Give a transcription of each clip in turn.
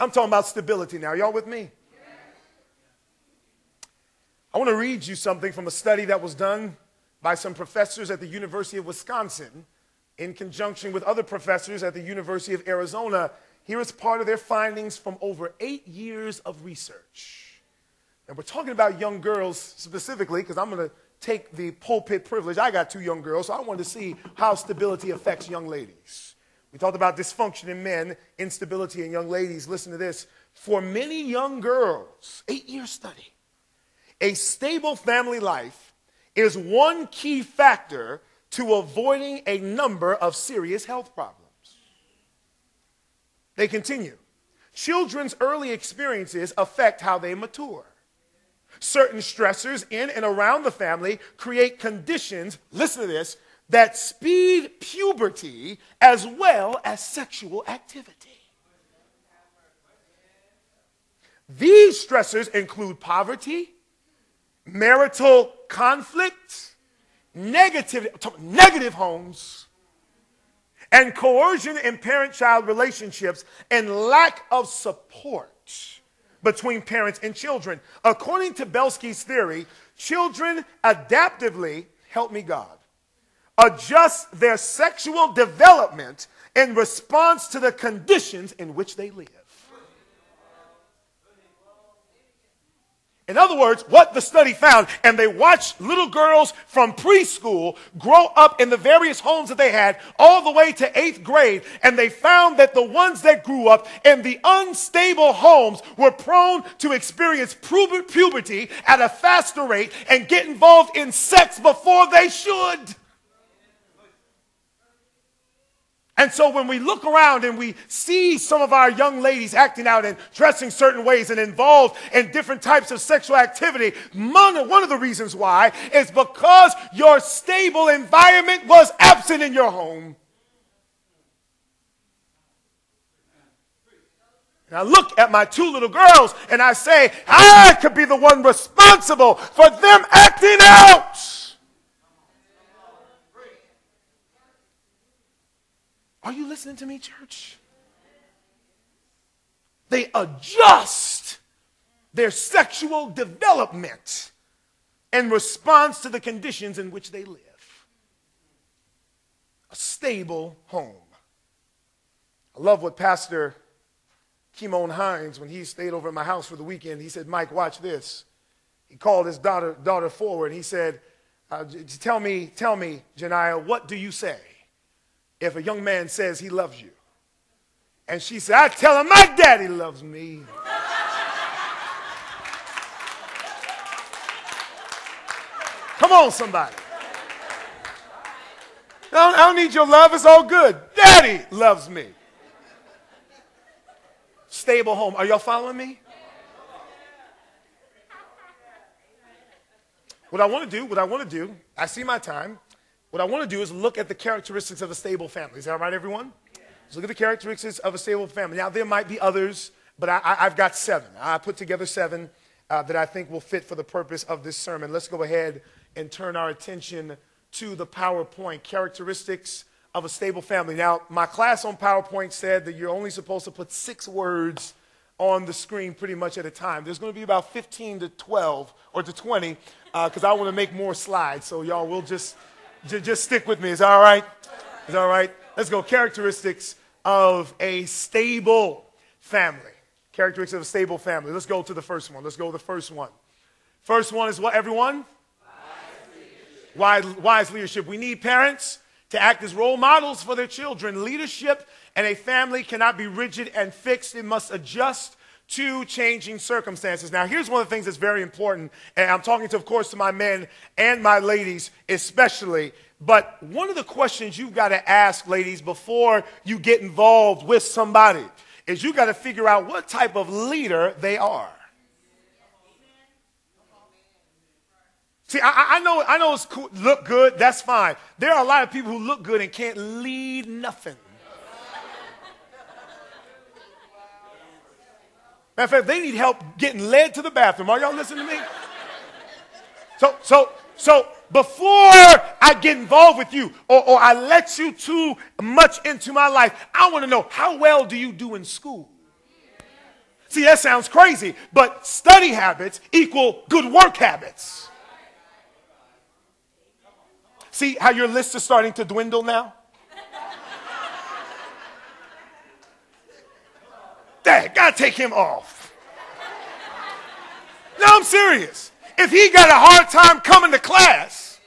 I'm talking about stability now. Y'all with me? I want to read you something from a study that was done by some professors at the University of Wisconsin in conjunction with other professors at the University of Arizona. Here is part of their findings from over 8 years of research. And we're talking about young girls specifically because I'm going to take the pulpit privilege. I got 2 young girls, so I wanted to see how stability affects young ladies. We talked about dysfunction in men, instability in young ladies. Listen to this. For many young girls, 8-year study, a stable family life is one key factor to avoiding a number of serious health problems. They continue. Children's early experiences affect how they mature. Certain stressors in and around the family create conditions, listen to this, that speed puberty as well as sexual activity. These stressors include poverty, marital conflict, negative homes, and coercion in parent-child relationships and lack of support between parents and children. According to Belsky's theory, children adaptively, help me God, adjust their sexual development in response to the conditions in which they live. In other words, what the study found, and they watched little girls from preschool grow up in the various homes that they had all the way to 8th grade, and they found that the ones that grew up in the unstable homes were prone to experience puberty at a faster rate and get involved in sex before they should. And so when we look around and we see some of our young ladies acting out and dressing certain ways and involved in different types of sexual activity, one of the reasons why is because your stable environment was absent in your home. And I look at my 2 little girls and I say, I could be the one responsible for them acting out. Are you listening to me, church? They adjust their sexual development in response to the conditions in which they live. A stable home. I love what Pastor Kimon Hines, when he stayed over at my house for the weekend, he said, Mike, watch this. He called his daughter forward and he said, tell me, Janiyah, what do you say if a young man says he loves you? And she said, I tell him my daddy loves me. Come on, somebody. I don't need your love. It's all good. Daddy loves me. Stable home. Are y'all following me? What I want to do, I see my time. What I want to do is look at the characteristics of a stable family. Is that all right, everyone? Let's look at the characteristics of a stable family. Now, there might be others, but I've got 7. I put together 7 that I think will fit for the purpose of this sermon. Let's go ahead and turn our attention to the PowerPoint, characteristics of a stable family. Now, my class on PowerPoint said that you're only supposed to put 6 words on the screen pretty much at a time. There's going to be about 15 to 12 or to 20 because I want to make more slides. So y'all will just stick with me. Is that all right? Is that all right? Let's go. Characteristics of a stable family. Characteristics of a stable family. Let's go to the first one. Let's go to the first one. First one is what, everyone? Wise leadership. We need parents to act as role models for their children. Leadership and a family cannot be rigid and fixed. It must adjust to changing circumstances. Now, here's one of the things that's very important, and I'm talking to, of course, to my men and my ladies especially, but one of the questions you've got to ask, ladies, before you get involved with somebody is you got to figure out what type of leader they are. See, I know it's cool, look good, that's fine. There are a lot of people who look good and can't lead nothing. Matter of fact, they need help getting led to the bathroom. Are y'all listening to me? So before I get involved with you or I let you too much into my life, I want to know, how well do you do in school? See, that sounds crazy, but study habits equal good work habits. See how your list is starting to dwindle now? Dad, gotta take him off. No, I'm serious. If he got a hard time coming to class,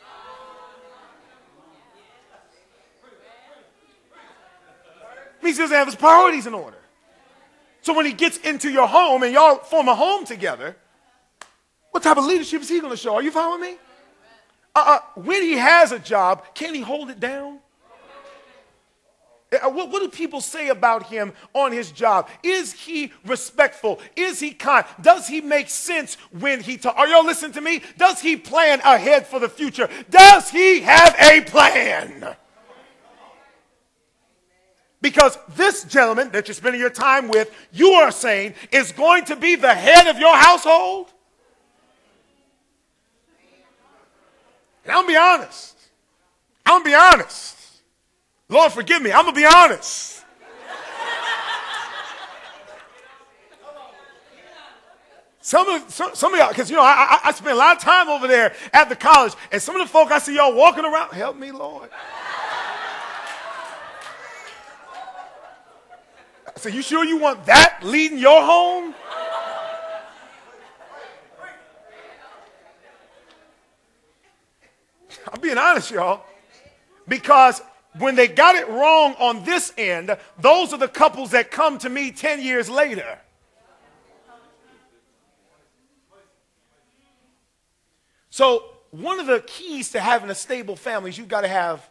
means he doesn't have his priorities in order. So when he gets into your home and y'all form a home together, what type of leadership is he going to show? Are you following me? When he has a job, can he hold it down? What do people say about him on his job? Is he respectful? Is he kind? Does he make sense when he talks? Are y'all listening to me? Does he plan ahead for the future? Does he have a plan? Because this gentleman that you're spending your time with, you are saying, is going to be the head of your household? And I'm going to be honest. I'm going to be honest. Lord, forgive me. I'm going to be honest. Some of y'all, because, you know, I spent a lot of time over there at the college, and some of the folk I see y'all walking around, help me, Lord. I said, you sure you want that leading your home? I'm being honest, y'all. Because when they got it wrong on this end, those are the couples that come to me 10 years later. So one of the keys to having a stable family is you've got to have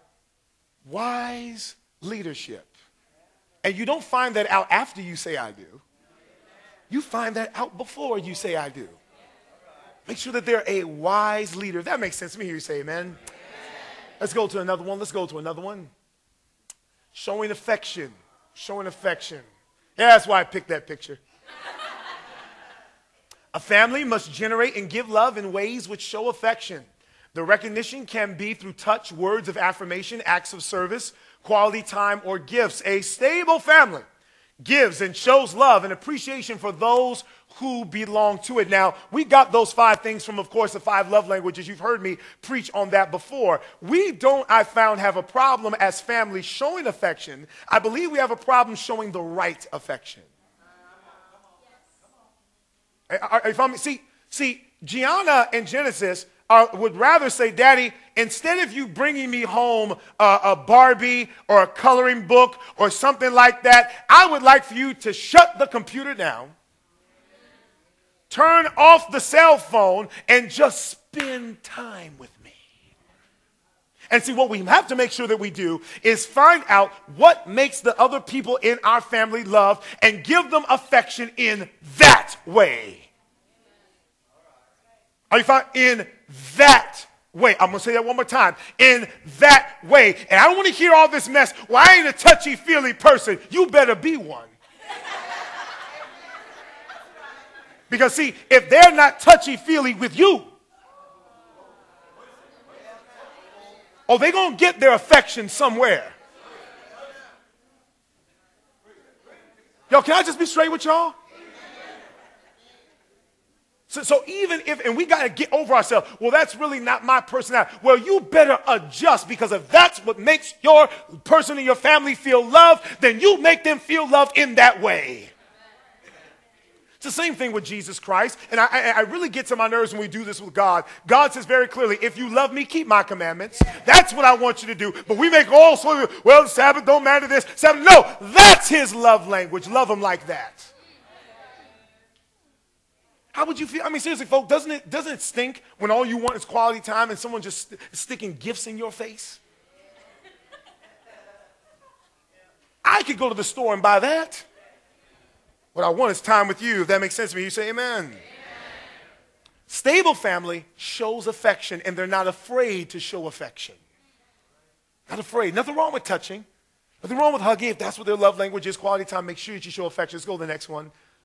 wise leadership. And you don't find that out after you say I do. You find that out before you say I do. Make sure that they're a wise leader. If that makes sense, let me hear you say amen. Let's go to another one. Let's go to another one. Showing affection. Showing affection. Yeah, that's why I picked that picture. A family must generate and give love in ways which show affection. The recognition can be through touch, words of affirmation, acts of service, quality time, or gifts. A stable family gives and shows love and appreciation for those who belong to it. Now, we got those 5 things from, of course, the 5 love languages. You've heard me preach on that before. We don't, I found, have a problem as families showing affection. I believe we have a problem showing the right affection. See, Gianna and Genesis would rather say, Daddy, instead of you bringing me home a Barbie or a coloring book or something like that, I would like for you to shut the computer down, turn off the cell phone, and just spend time with me. And see, what we have to make sure that we do is find out what makes the other people in our family love and give them affection in that way. Are you fine? In that way. I'm going to say that one more time. In that way. And I don't want to hear all this mess. Well, I ain't a touchy-feely person. You better be one. Because, see, if they're not touchy-feely with you, oh, they're going to get their affection somewhere. Yo, can I just be straight with y'all? So even if, and we got to get over ourselves, well, that's really not my personality. Well, you better adjust, because if that's what makes your person in your family feel loved, then you make them feel loved in that way. It's the same thing with Jesus Christ. And I really get to my nerves when we do this with God. God says very clearly, if you love me, keep my commandments. That's what I want you to do. But we make all sorts of, well, Sabbath don't matter this. Sabbath, no, that's his love language. Love him like that. How would you feel? I mean, seriously, folks, doesn't it stink when all you want is quality time and someone just sticking gifts in your face? I could go to the store and buy that. What I want is time with you. If that makes sense to me, you say amen. Amen. Stable family shows affection, and they're not afraid to show affection. Not afraid. Nothing wrong with touching. Nothing wrong with hugging. If that's what their love language is, quality time, make sure that you show affection. Let's go to the next one.